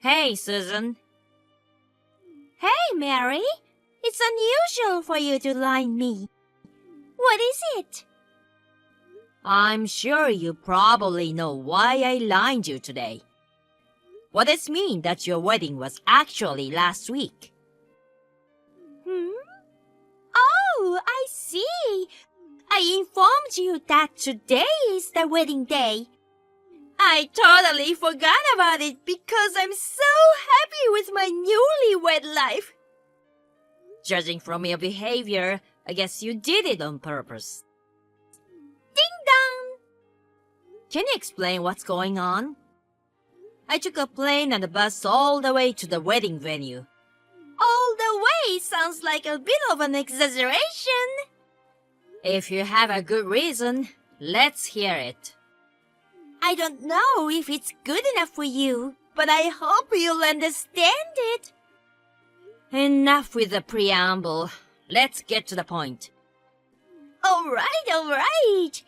Hey, Susan. Hey, Mary. It's unusual for you to line me. What is it? I'm sure you probably know why I lined you today. What does it mean that your wedding was actually last week? Oh, I see. I informed you that today is the wedding day. I totally forgot about it because I'm so happy with my newlywed life. Judging from your behavior, I guess you did it on purpose. Ding dong! Can you explain what's going on? I took a plane and a bus all the way to the wedding venue. All the way sounds like a bit of an exaggeration. If you have a good reason, let's hear it. I don't know if it's good enough for you, but I hope you'll understand it. Enough with the preamble. Let's get to the point. All right.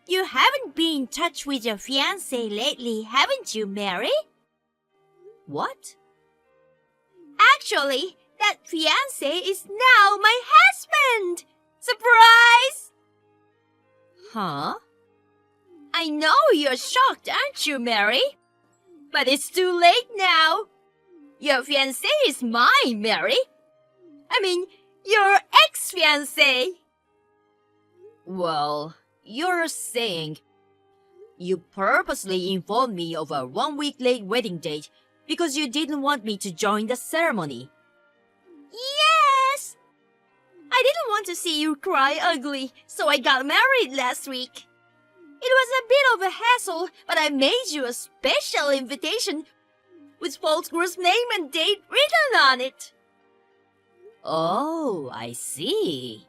You haven't been in touch with your fiancé lately, haven't you, Mary? What? Actually, that fiancé is now my husband! Surprise! Huh? I know you're shocked, aren't you, Mary? But it's too late now. Your fiancé is mine, Mary. I mean, your ex-fiancé. Well, you're saying you purposely informed me of a 1-week late wedding date because you didn't want me to join the ceremony. Yes! I didn't want to see you cry ugly, so I got married last week. It was a bit of a hassle, but I made you a special invitation with false groom's name and date written on it. Oh, I see.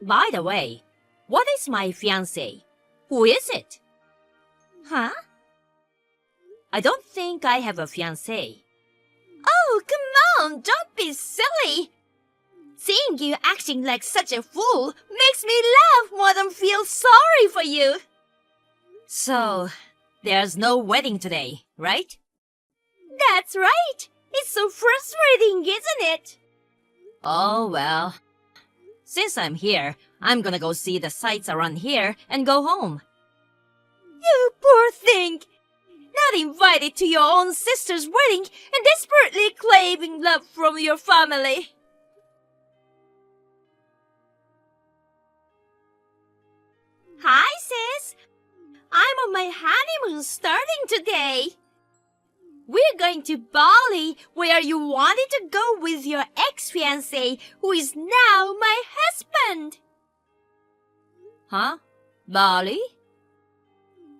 By the way, what is my fiancé? Who is it? Huh? I don't think I have a fiancé. Oh, come on, don't be silly. Seeing you acting like such a fool makes me laugh more than feel sorry for you. So, there's no wedding today, right? That's right. It's so frustrating, isn't it? Oh, well. Since I'm here, I'm gonna go see the sights around here and go home. You poor thing. Not invited to your own sister's wedding and desperately craving love from your family. Hi, sis. I'm on my honeymoon starting today. We're going to Bali, where you wanted to go with your ex-fiancé, who is now my husband. Huh? Bali?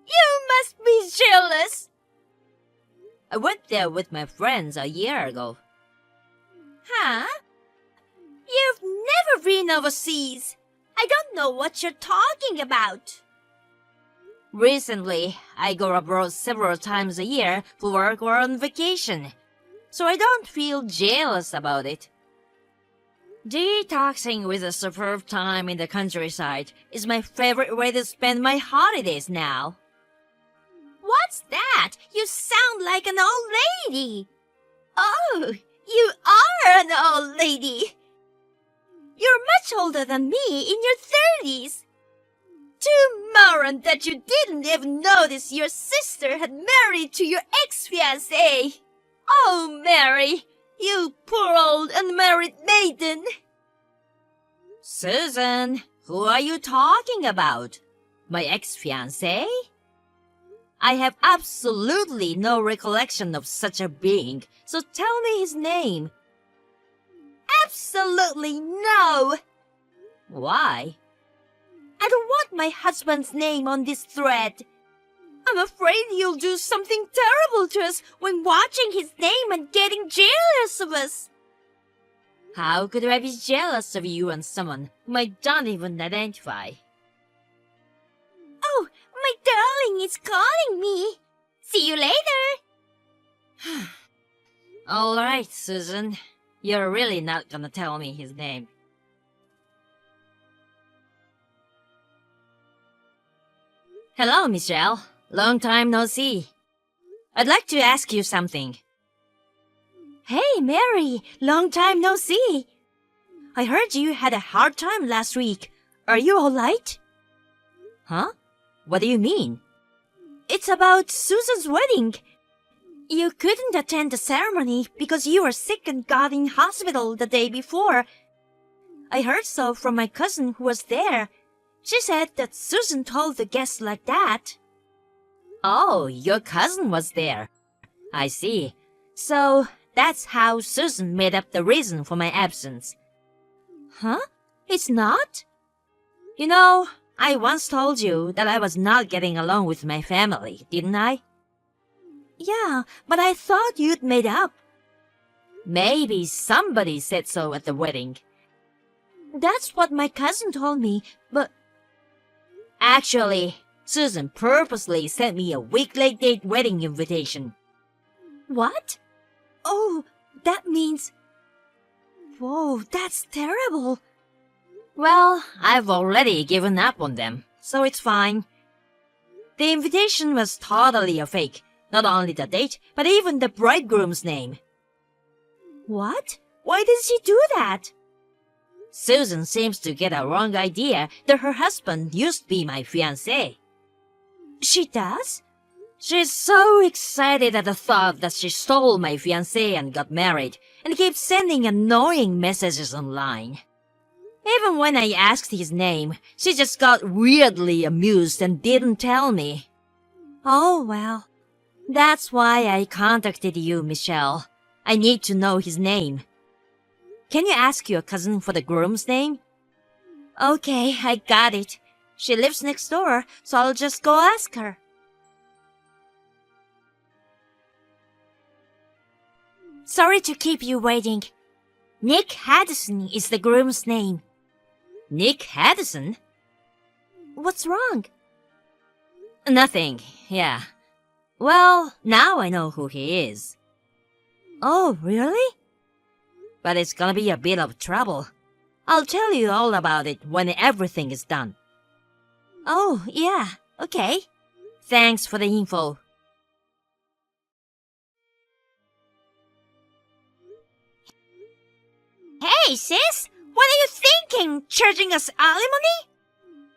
You must be jealous. I went there with my friends a year ago. Huh? You've never been overseas. I don't know what you're talking about. Recently, I go abroad several times a year for work or on vacation, so I don't feel jealous about it. Detoxing with a superb time in the countryside is my favorite way to spend my holidays now. What's that? You sound like an old lady. Oh, you are an old lady. You're much older than me, in your 30s. Too moron that you didn't even notice your sister had married to your ex-fiancé. Oh, Mary, you poor old unmarried maiden. Susan, who are you talking about? My ex-fiancé? I have absolutely no recollection of such a being, so tell me his name. Absolutely no. Why? I don't want my husband's name on this thread. I'm afraid you'll do something terrible to us when watching his name and getting jealous of us. How could I be jealous of you and someone whom I don't even identify? Oh, my darling is calling me. See you later. All right, Susan. You're really not gonna tell me his name. Hello, Michelle. Long time no see. I'd like to ask you something. Hey, Mary, long time no see. I heard you had a hard time last week. Are you all right? Huh? What do you mean? It's about Susan's wedding. You couldn't attend the ceremony because you were sick and got in hospital the day before. I heard so from my cousin who was there. She said that Susan told the guests like that. Oh, your cousin was there. I see. So that's how Susan made up the reason for my absence. Huh? It's not? You know, I once told you that I was not getting along with my family, didn't I? Yeah, but I thought you'd made up. Maybe somebody said so at the wedding. That's what my cousin told me, but... Actually, Susan purposely sent me a week-late date wedding invitation. What? Oh, that means... Whoa, that's terrible. Well, I've already given up on them, so it's fine. The invitation was totally a fake. Not only the date, but even the bridegroom's name. What? Why did she do that? Susan seems to get a wrong idea that her husband used to be my fiancé. She does? She's so excited at the thought that she stole my fiancé and got married, and keeps sending annoying messages online. Even when I asked his name, she just got weirdly amused and didn't tell me. Oh, well. That's why I contacted you, Michelle. I need to know his name. Can you ask your cousin for the groom's name? Okay, I got it. She lives next door, so I'll just go ask her. Sorry to keep you waiting. Nick Haddison is the groom's name. Nick Haddison? What's wrong? Nothing, yeah. Well, now I know who he is. Oh, really? But it's gonna be a bit of trouble. I'll tell you all about it when everything is done. Oh, yeah, okay. Thanks for the info. Hey, sis! What are you thinking? Charging us alimony?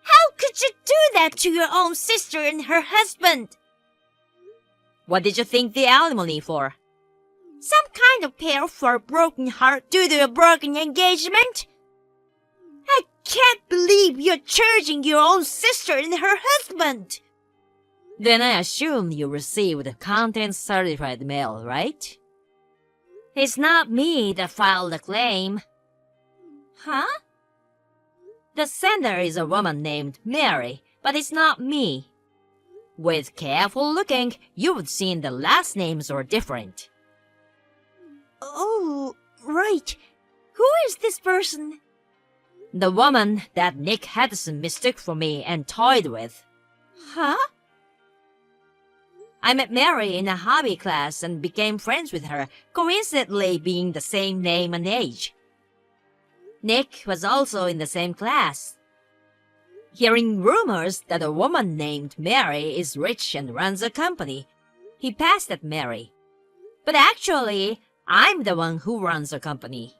How could you do that to your own sister and her husband? What did you think the alimony for? Some kind of pair for a broken heart due to a broken engagement? I can't believe you're charging your own sister and her husband. Then I assume you received content-certified mail, right? It's not me that filed the claim. Huh? The sender is a woman named Mary, but it's not me. With careful looking, you would see the last names are different. Oh, right. Who is this person? The woman that Nick Haddison mistook for me and toyed with. Huh? I met Mary in a hobby class and became friends with her, coincidentally being the same name and age. Nick was also in the same class. Hearing rumors that a woman named Mary is rich and runs a company, he passed at Mary. But actually, I'm the one who runs a company.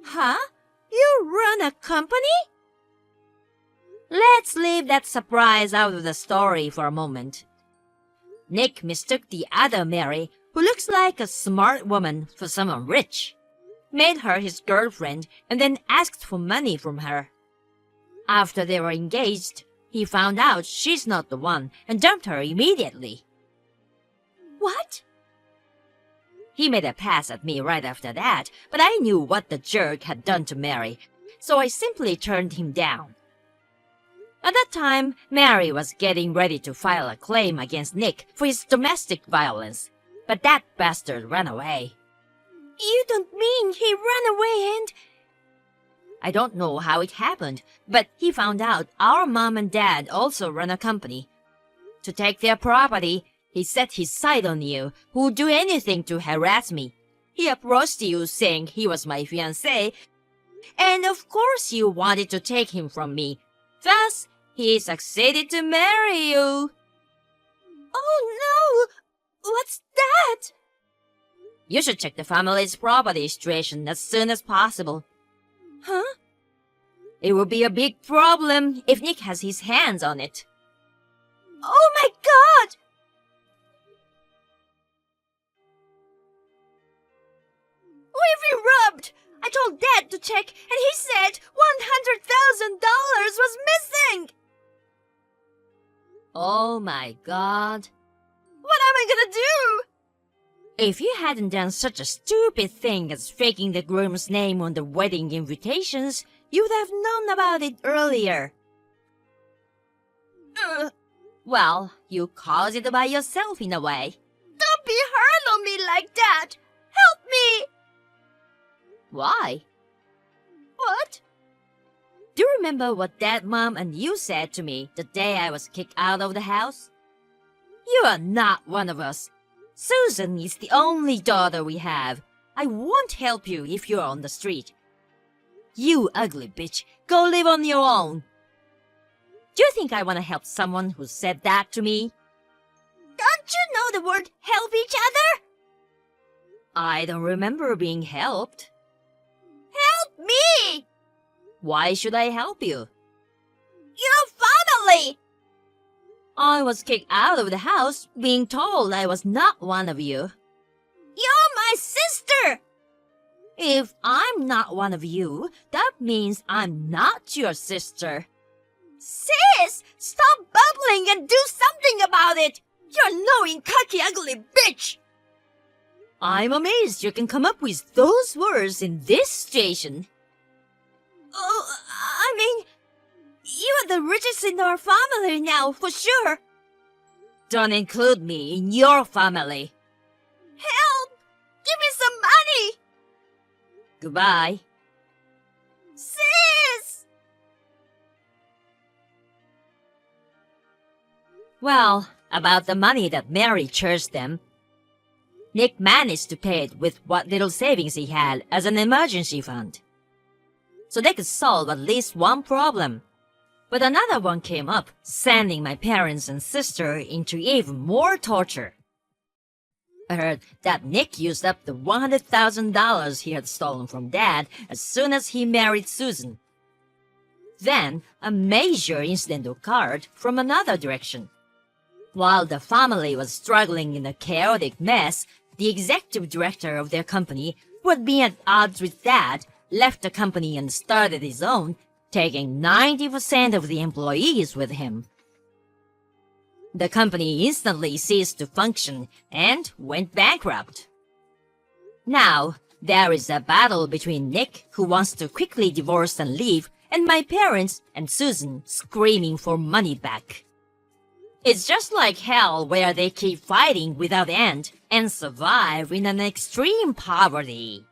Huh? You run a company? Let's leave that surprise out of the story for a moment. Nick mistook the other Mary, who looks like a smart woman, for someone rich, made her his girlfriend, and then asked for money from her. After they were engaged, he found out she's not the one and dumped her immediately. What? He made a pass at me right after that, but I knew what the jerk had done to Mary, so I simply turned him down. At that time, Mary was getting ready to file a claim against Nick for his domestic violence, but that bastard ran away. You don't mean he ran away and... I don't know how it happened, but he found out our mom and dad also run a company. To take their property, he set his sight on you, who would do anything to harass me. He approached you saying he was my fiancé, and of course you wanted to take him from me. Thus, he succeeded to marry you. Oh no! What's that? You should check the family's property situation as soon as possible. Huh? It will be a big problem if Nick has his hands on it. Oh my God! We've been robbed! I told Dad to check and he said $100,000 was missing! Oh my God. What am I gonna do? If you hadn't done such a stupid thing as faking the groom's name on the wedding invitations, you would have known about it earlier. Well, you caused it by yourself in a way. Don't be hard on me like that! Help me! Why? What? Do you remember what Dad, Mom, and you said to me the day I was kicked out of the house? You are not one of us. Susan is the only daughter we have. I won't help you if you're on the street. You ugly bitch, go live on your own. Do you think I want to help someone who said that to me? Don't you know the word help each other? I don't remember being helped. Help me! Why should I help you? Your family! I was kicked out of the house being told I was not one of you. You're my sister! If I'm not one of you, that means I'm not your sister. Sis! Stop bubbling and do something about it! You annoying, cocky, ugly bitch! I'm amazed you can come up with those words in this situation. Oh, I mean, you are the richest in our family now, for sure. Don't include me in your family. Help! Give me some money! Goodbye. Sis! Well, about the money that Mary charged them, Nick managed to pay it with what little savings he had as an emergency fund. So they could solve at least one problem. But another one came up, sending my parents and sister into even more torture. I heard that Nick used up the $100,000 he had stolen from Dad as soon as he married Susan. Then, a major incident occurred from another direction. While the family was struggling in a chaotic mess, the executive director of their company, who had been at odds with Dad, left the company and started his own, taking 90% of the employees with him. The company instantly ceased to function and went bankrupt. Now, there is a battle between Nick, who wants to quickly divorce and leave, and my parents and Susan screaming for money back. It's just like hell where they keep fighting without end and survive in an extreme poverty.